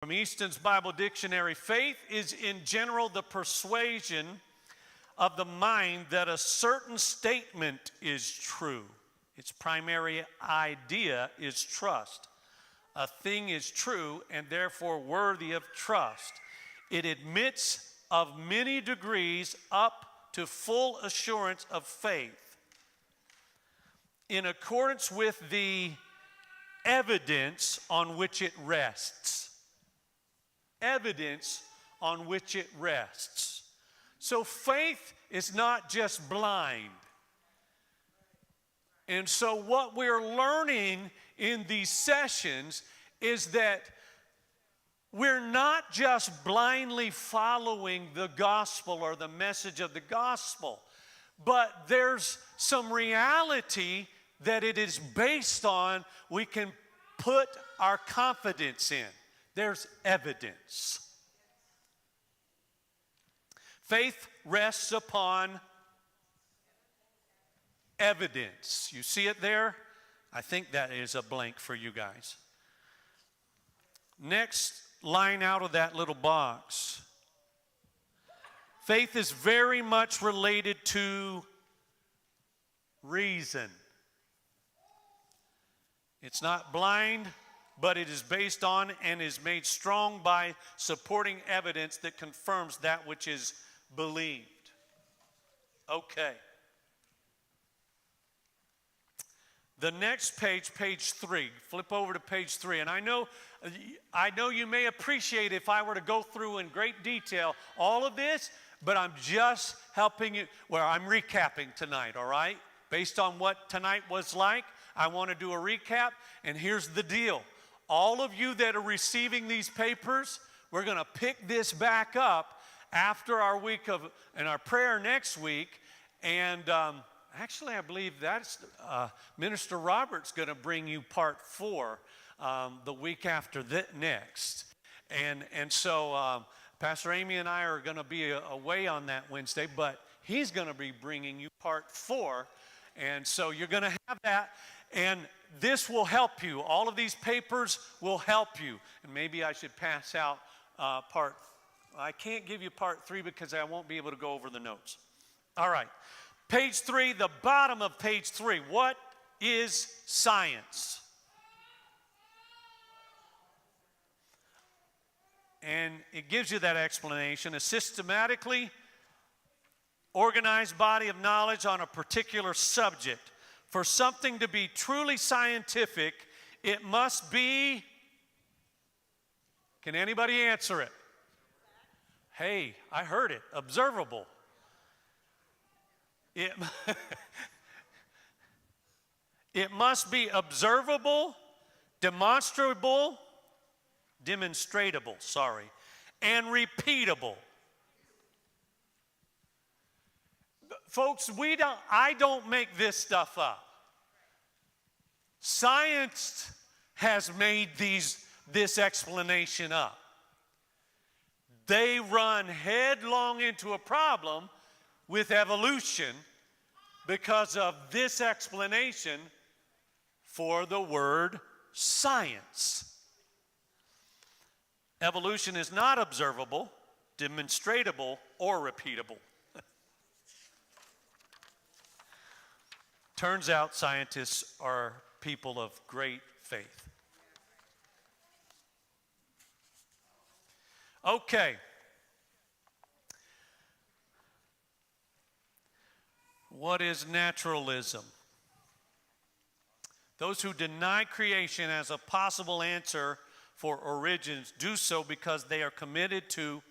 From Easton's Bible Dictionary, faith is in general the persuasion of the mind that a certain statement is true. Its primary idea is trust. A thing is true and therefore worthy of trust. It admits of many degrees up to full assurance of faith in accordance with the evidence on which it rests. Evidence on which it rests. So faith is not just blind. And so what we're learning in these sessions is that we're not just blindly following the gospel or the message of the gospel, but there's some reality that it is based on we can put our confidence in. There's evidence. Faith rests upon evidence. You see it there? I think that is a blank for you guys. Next line out of that little box. Faith is very much related to reason. It's not blind, but it is based on and is made strong by supporting evidence that confirms that which is believed. Okay. The next page, page 3. Flip over to page 3. And I know you may appreciate if I were to go through in great detail all of this, but I'm just helping you. Well, I'm recapping tonight, all right? Based on what tonight was like, I want to do a recap, and here's the deal. All of you that are receiving these papers, we're going to pick this back up after our week of, and our prayer next week, and actually I believe that's Minister Robert's going to bring you part 4 the week after that next. And so Pastor Amy and I are going to be away on that Wednesday, but he's going to be bringing you part 4, and so you're going to have that. And this will help you. All of these papers will help you. And maybe I should pass out I can't give you part 3 because I won't be able to go over the notes. All right. Page 3, the bottom of page 3. What is science? And it gives you that explanation. A systematically organized body of knowledge on a particular subject. For something to be truly scientific, it must be, can anybody answer it? Hey, I heard it, observable. It must be observable, demonstrable, and repeatable. Folks, I don't make this stuff up. Science has made this explanation up. They run headlong into a problem with evolution because of this explanation for the word science. Evolution is not observable, demonstrable, or repeatable. Turns out scientists are people of great faith. Okay. What is naturalism? Those who deny creation as a possible answer for origins do so because they are committed to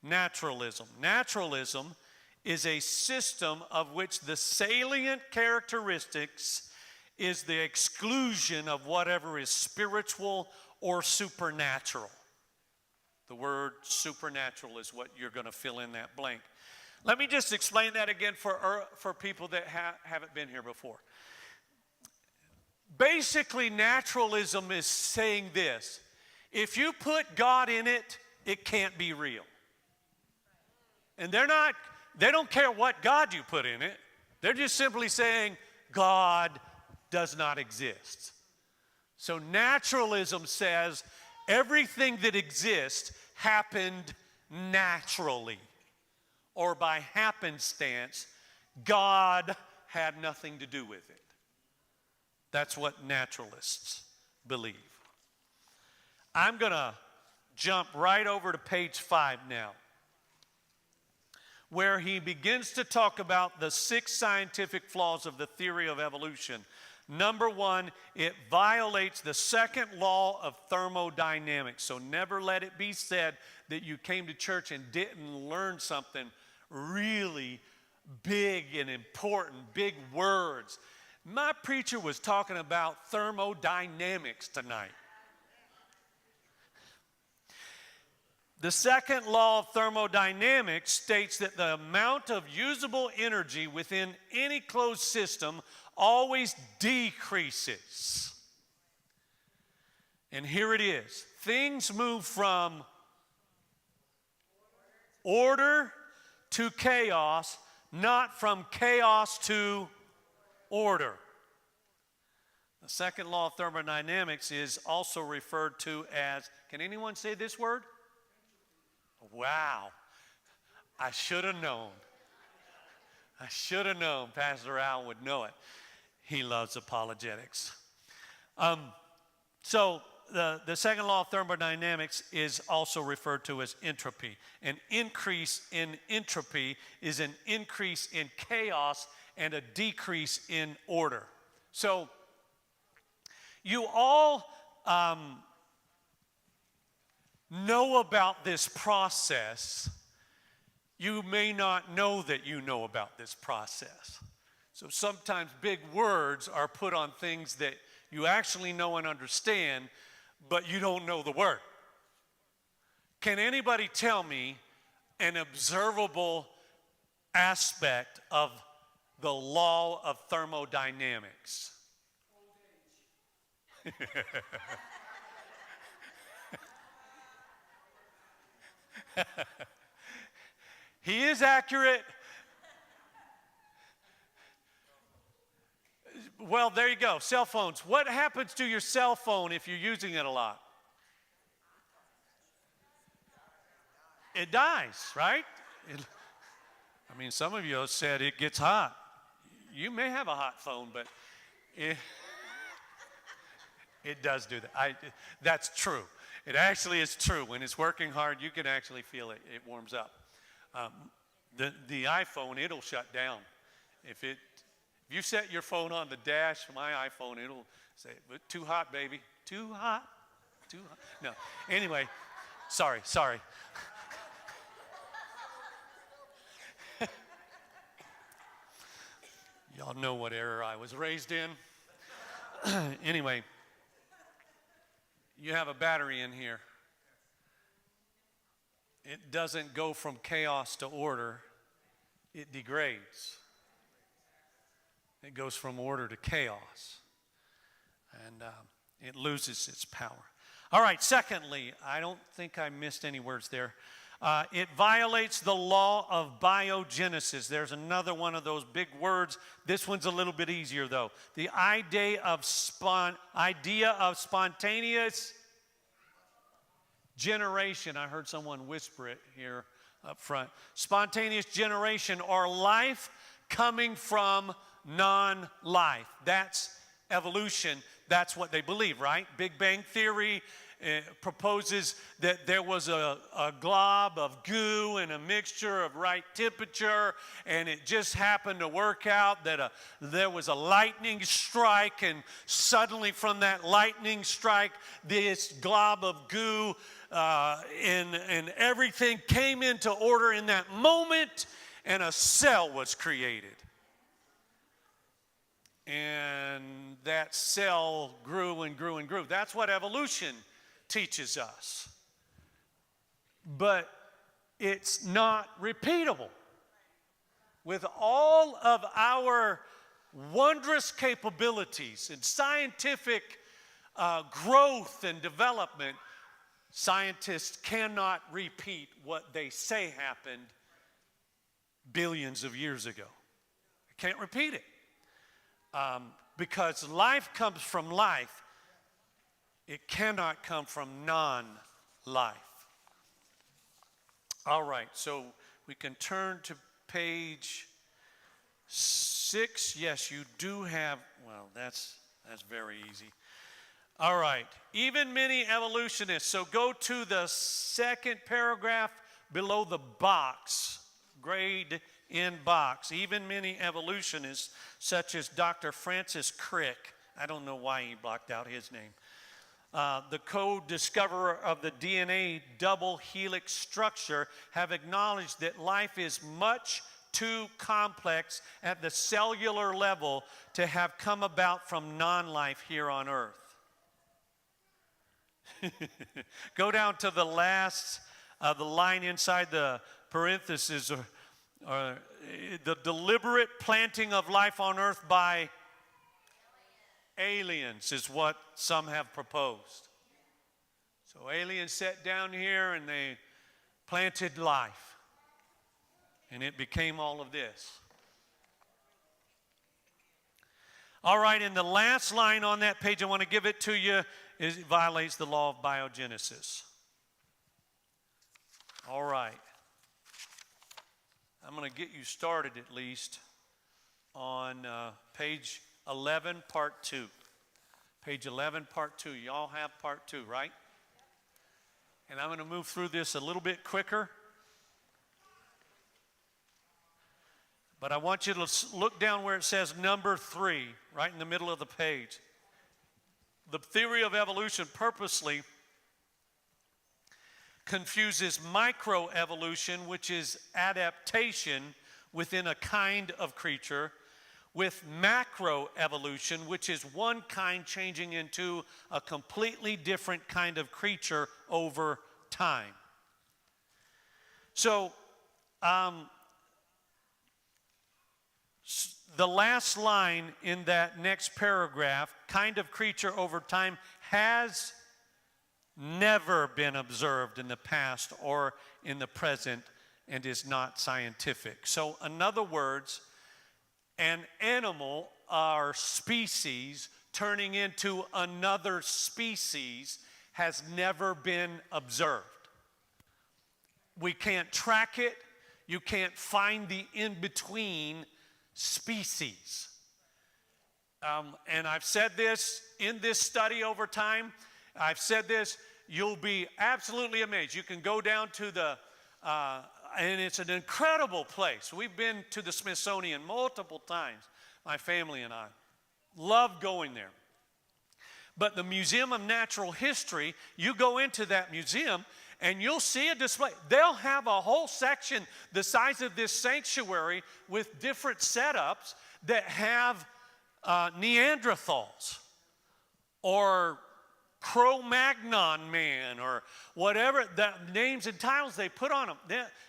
naturalism. Naturalism is a system of which the salient characteristics is the exclusion of whatever is spiritual or supernatural. The word supernatural is what you're going to fill in that blank. Let me just explain that again for people that haven't been here before. Basically, naturalism is saying this: if you put God in it, it can't be real. And they don't care what God you put in it. They're just simply saying God does not exist. So naturalism says everything that exists happened naturally or by happenstance. God had nothing to do with it. That's what naturalists believe. I'm going to jump right over to page 5 now, where he begins to talk about the 6 scientific flaws of the theory of evolution. Number 1, it violates the second law of thermodynamics. So never let it be said that you came to church and didn't learn something really big and important, big words. My preacher was talking about thermodynamics tonight. The second law of thermodynamics states that the amount of usable energy within any closed system always decreases. And here it is. Things move from order to chaos, not from chaos to order. The second law of thermodynamics is also referred to as, can anyone say this word? Wow. I should have known. I should have known Pastor Al would know it. He loves apologetics. So the second law of thermodynamics is also referred to as entropy. An increase in entropy is an increase in chaos and a decrease in order. So you all know about this process. You may not know that you know about this process. So sometimes big words are put on things that you actually know and understand, but you don't know the word. Can anybody tell me an observable aspect of the law of thermodynamics? He is accurate. Well, there you go. Cell phones. What happens to your cell phone if you're using it a lot? It dies, right? I mean, some of you said it gets hot. You may have a hot phone, but it does do that. That's true. It actually is true. When it's working hard, you can actually feel it. It warms up. The iPhone, it'll shut down. If you set your phone on the dash, my iPhone, it'll say, too hot, baby. Too hot. Too hot. No. Anyway, sorry. Y'all know what era I was raised in. Anyway, you have a battery in here. It doesn't go from chaos to order. It degrades. It goes from order to chaos. And it loses its power. All right, secondly, I don't think I missed any words there. It violates the law of biogenesis. There's another one of those big words. This one's a little bit easier, though. The idea of spontaneous generation. I heard someone whisper it here up front. Spontaneous generation, or life coming from non-life. That's evolution. That's what they believe, right? Big Bang Theory proposes that there was a glob of goo and a mixture of right temperature, and it just happened to work out that there was a lightning strike, and suddenly from that lightning strike, this glob of goo and everything came into order in that moment, and a cell was created. And that cell grew and grew and grew. That's what evolution teaches us. But it's not repeatable. With all of our wondrous capabilities and scientific growth and development, scientists cannot repeat what they say happened billions of years ago. They can't repeat it. Because life comes from life. It cannot come from non-life. All right, so we can turn to page 6. Yes, you do have, well, that's very easy. All right, even many evolutionists. So go to the second paragraph below the box, grade in box. Even many evolutionists, such as Dr. Francis Crick, I don't know why he blocked out his name, the co-discoverer of the DNA double helix structure, have acknowledged that life is much too complex at the cellular level to have come about from non-life here on Earth. Go down to the last, the line inside the parentheses, or the deliberate planting of life on Earth by aliens is what some have proposed. So aliens sat down here and they planted life. And it became all of this. All right, and the last line on that page, I want to give it to you, is it violates the law of biogenesis. All right. I'm going to get you started at least on page 11, part 2. Page 11, part 2. You all have part 2, right? And I'm going to move through this a little bit quicker. But I want you to look down where it says number 3, right in the middle of the page. The theory of evolution purposely confuses microevolution, which is adaptation within a kind of creature, with macroevolution, which is one kind changing into a completely different kind of creature over time. So, the last line in that next paragraph, kind of creature over time, has never been observed in the past or in the present and is not scientific. So, in other words, an animal or species turning into another species has never been observed. We can't track it. You can't find the in-between species. And I've said this in this study over time. I've said this. You'll be absolutely amazed. You can go down to the, and it's an incredible place. We've been to the Smithsonian multiple times, my family and I. Love going there. But the Museum of Natural History, you go into that museum and you'll see a display. They'll have a whole section the size of this sanctuary with different setups that have Neanderthals or Cro-Magnon man or whatever the names and titles they put on them.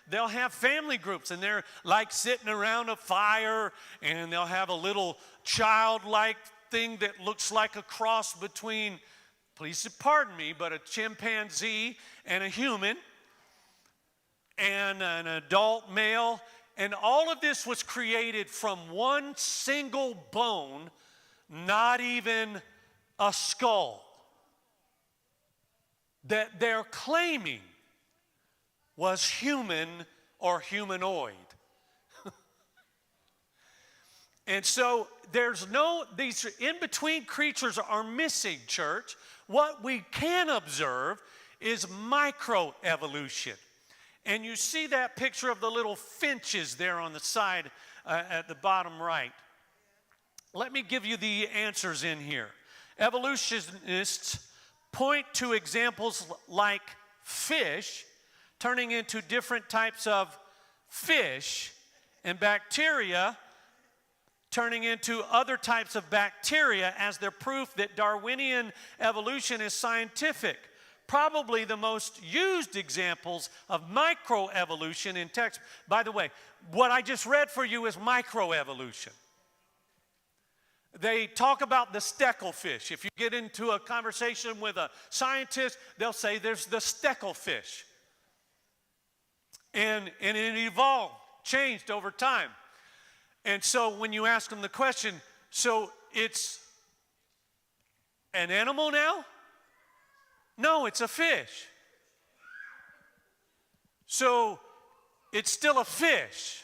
They'll have family groups and they're like sitting around a fire, and they'll have a little childlike thing that looks like a cross between, please pardon me, but a chimpanzee and a human and an adult male. And all of this was created from one single bone, not even a skull, that they're claiming was human or humanoid. And so these in-between creatures are missing, church. What we can observe is microevolution. And you see that picture of the little finches there on the side at the bottom right. Let me give you the answers in here. Evolutionists point to examples like fish turning into different types of fish, and bacteria turning into other types of bacteria as their proof that Darwinian evolution is scientific. Probably the most used examples of microevolution in text. By the way, what I just read for you is microevolution. They talk about the stecklefish. If you get into a conversation with a scientist, they'll say there's the stecklefish. And it evolved, changed over time. And so when you ask them the question, so it's an animal now? No, it's a fish. So it's still a fish.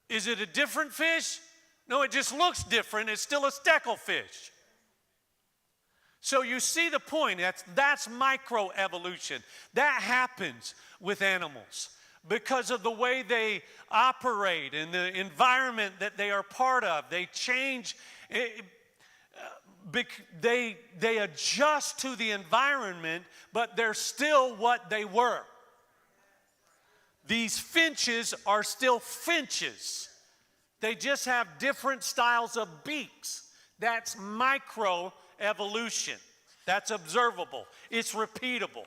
Is it a different fish? No, it just looks different. It's still a stecklefish. So you see the point. That's microevolution. That happens with animals because of the way they operate and the environment that they are part of. They change. They adjust to the environment, but they're still what they were. These finches are still finches. They just have different styles of beaks. That's microevolution. That's observable. It's repeatable.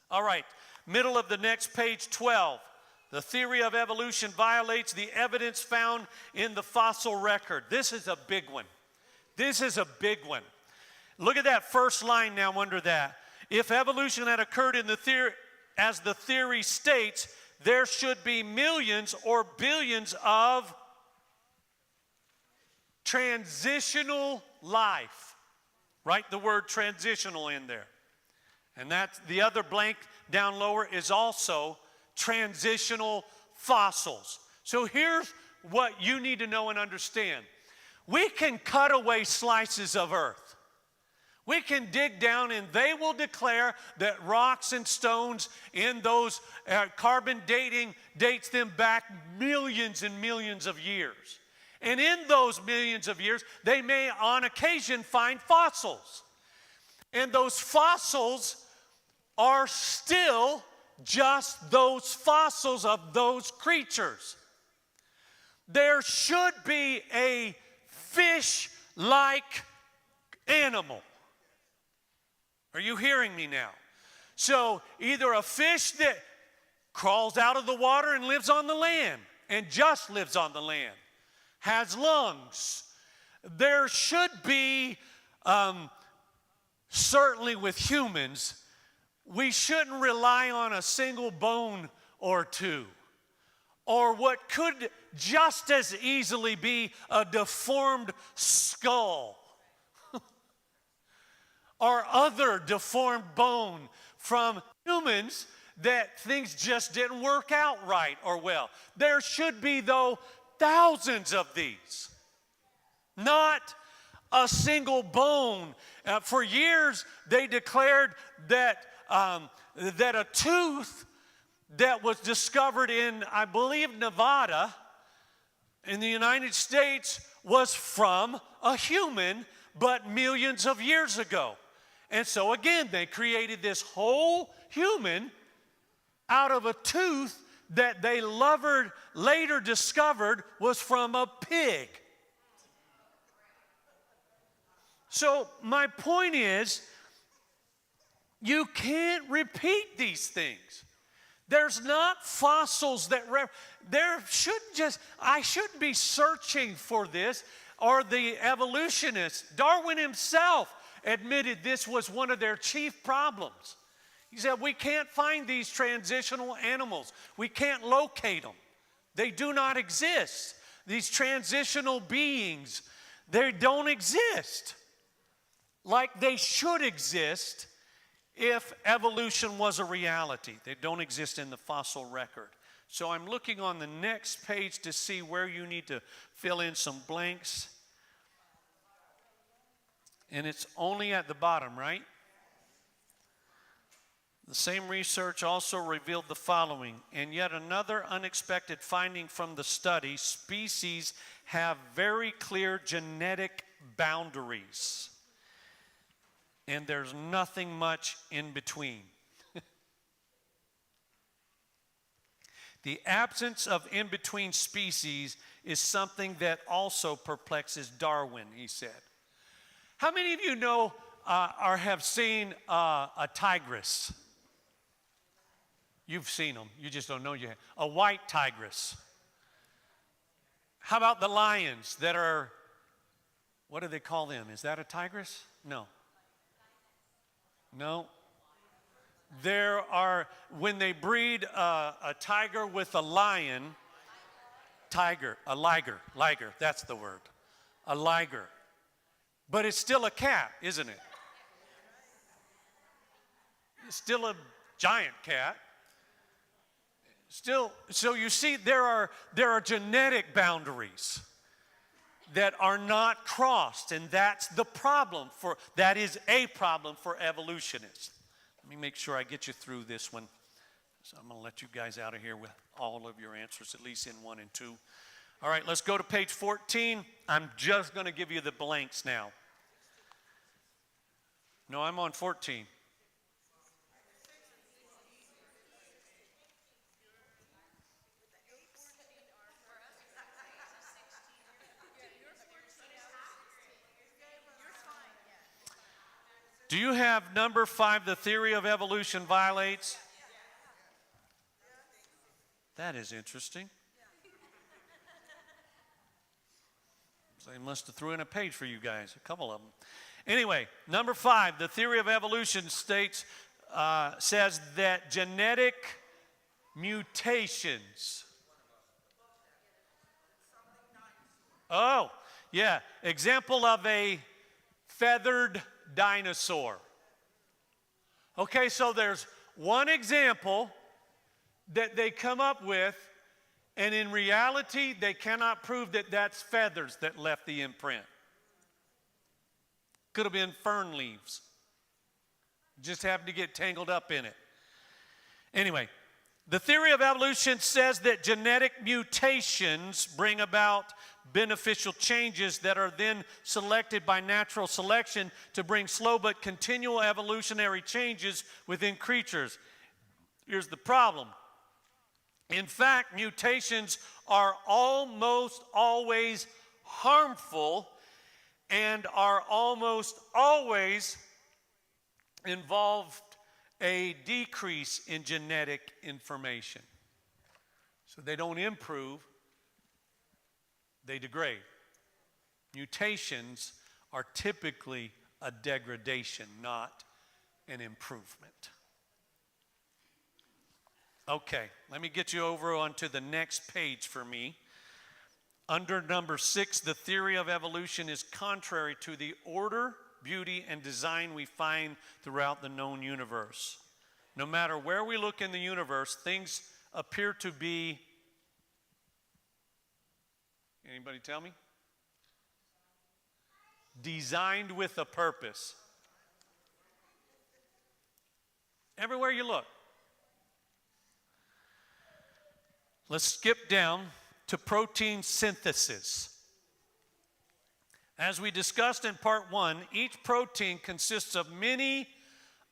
All right, middle of the next page, 12. The theory of evolution violates the evidence found in the fossil record. This is a big one. This is a big one. Look at that first line now under that. If evolution had occurred in the theory, as the theory states, there should be millions or billions of transitional life. Write the word transitional in there. And that's the other blank down lower is also transitional fossils. So here's what you need to know and understand. We can cut away slices of earth. We can dig down and they will declare that rocks and stones in those carbon dating dates them back millions and millions of years. And in those millions of years, they may on occasion find fossils. And those fossils are still just those fossils of those creatures. There should be a fish-like animal. Are you hearing me now? So either a fish that crawls out of the water and lives on the land, and just lives on the land, has lungs. There should be, certainly with humans, we shouldn't rely on a single bone or two, or what could just as easily be a deformed skull or other deformed bone from humans that things just didn't work out right or well. There should be, though, thousands of these, not a single bone. For years, they declared that a tooth that was discovered in, I believe, Nevada, in the United States, was from a human, but millions of years ago. And so again, they created this whole human out of a tooth that they later discovered was from a pig. So my point is, you can't repeat these things. There's not fossils that I shouldn't be searching for this, or the evolutionists. Darwin himself admitted this was one of their chief problems. He said, we can't find these transitional animals. We can't locate them. They do not exist. These transitional beings, they don't exist like they should exist if evolution was a reality. They don't exist in the fossil record. So I'm looking on the next page to see where you need to fill in some blanks. And it's only at the bottom, right? The same research also revealed the following. And yet another unexpected finding from the study, species have very clear genetic boundaries. And there's nothing much in between. The absence of in-between species is something that also perplexes Darwin, he said. How many of you know or have seen a tigress? You've seen them. You just don't know you have. A white tigress. How about the lions that are, what do they call them? Is that a tigress? No. No. There are, when they breed a tiger with a lion, liger, that's the word, a liger. But it's still a cat, isn't it? It's still a giant cat. Still, so you see, there are genetic boundaries that are not crossed, and that is a problem for evolutionists. Let me make sure I get you through this one. So I'm going to let you guys out of here with all of your answers, at least in 1 and 2. All right, let's go to page 14. I'm just going to give you the blanks now. No, I'm on 14. Do you have number 5, the theory of evolution violates? That is interesting. So they must have threw in a page for you guys, a couple of them. Anyway, number 5, the theory of evolution says that genetic mutations. Oh, yeah. Example of a feathered dinosaur. Okay, so there's one example that they come up with, and in reality, they cannot prove that that's feathers that left the imprint. Could have been fern leaves. Just happened to get tangled up in it. Anyway, the theory of evolution says that genetic mutations bring about beneficial changes that are then selected by natural selection to bring slow but continual evolutionary changes within creatures. Here's the problem. In fact, mutations are almost always harmful and are almost always involved a decrease in genetic information. So they don't improve, they degrade. Mutations are typically a degradation, not an improvement. Okay, let me get you over onto the next page for me. Under number 6, the theory of evolution is contrary to the order, beauty, and design we find throughout the known universe. No matter where we look in the universe, things appear to be, anybody tell me? Designed with a purpose. Everywhere you look. Let's skip down to protein synthesis. As we discussed in part 1, each protein consists of many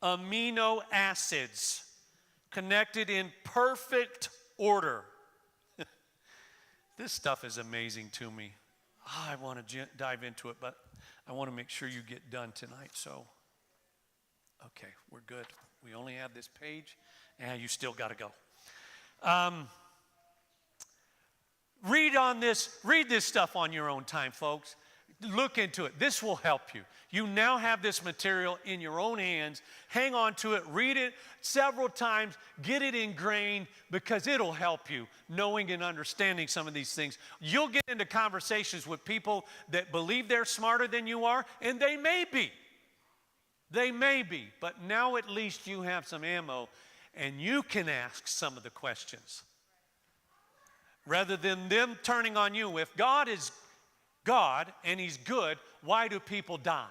amino acids connected in perfect order. This stuff is amazing to me. I want to dive into it, but I want to make sure you get done tonight. So, okay, we're good. We only have this page, and you still got to go. Read this stuff on your own time, folks. Look into it. This will help you. You now have this material in your own hands. Hang on to it. Read it several times. Get it ingrained because it'll help you knowing and understanding some of these things. You'll get into conversations with people that believe they're smarter than you are, and they may be. They may be. But now at least you have some ammo, and you can ask some of the questions. Rather than them turning on you. If God is God and He's good, why do people die?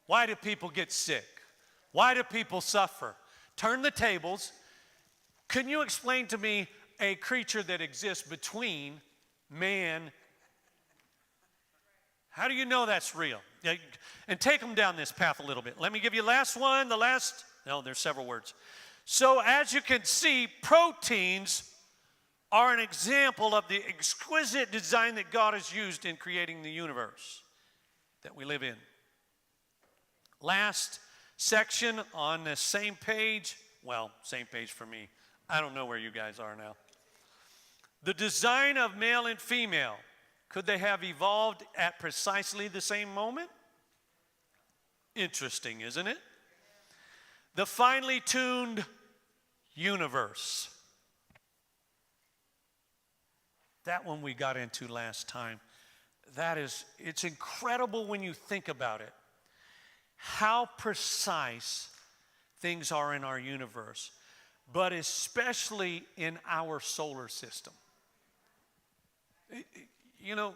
Why do people get sick? Why do people suffer? Turn the tables. Can you explain to me a creature that exists between man? How do you know that's real? And take them down this path a little bit. Let me give you last one, there's several words. So as you can see, proteins are an example of the exquisite design that God has used in creating the universe that we live in. Last section on the same page, same page for me. I don't know where you guys are now. The design of male and female, could they have evolved at precisely the same moment? Interesting, isn't it? The finely tuned universe. That one we got into last time. it's incredible when you think about it, how precise things are in our universe, but especially in our solar system. You know,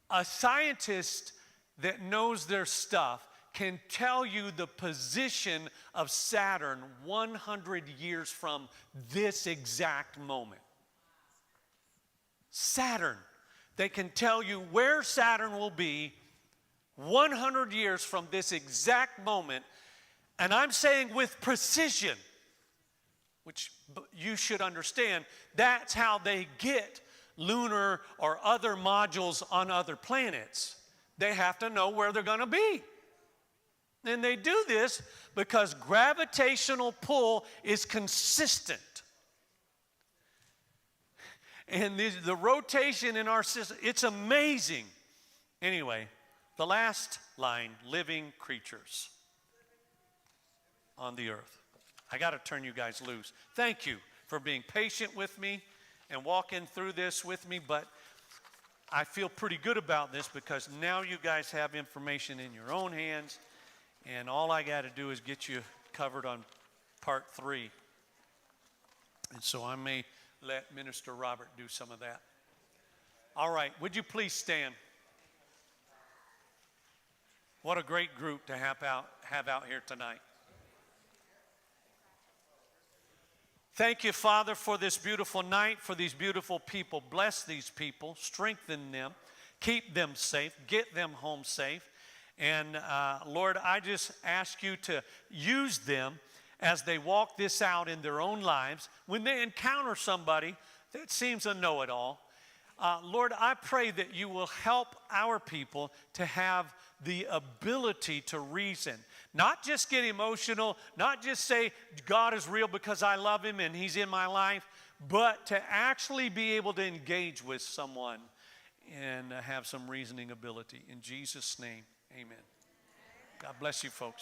a scientist that knows their stuff can tell you the position of Saturn 100 years from this exact moment. Saturn. They can tell you where Saturn will be 100 years from this exact moment. And I'm saying with precision, which you should understand, that's how they get lunar or other modules on other planets. They have to know where they're going to be. And they do this because gravitational pull is consistent. And the rotation in our system, it's amazing. Anyway, the last line, living creatures on the earth. I got to turn you guys loose. Thank you for being patient with me and walking through this with me, but I feel pretty good about this because now you guys have information in your own hands, and all I got to do is get you covered on part 3. And so I may let Minister Robert do some of that. All right, would you please stand? What a great group to have out here tonight. Thank you, Father, for this beautiful night, for these beautiful people. Bless these people, strengthen them, keep them safe, get them home safe. And Lord, I just ask you to use them as they walk this out in their own lives. When they encounter somebody that seems a know-it-all, Lord, I pray that you will help our people to have the ability to reason. Not just get emotional, not just say God is real because I love him and he's in my life, but to actually be able to engage with someone and have some reasoning ability. In Jesus' name, amen. God bless you, folks.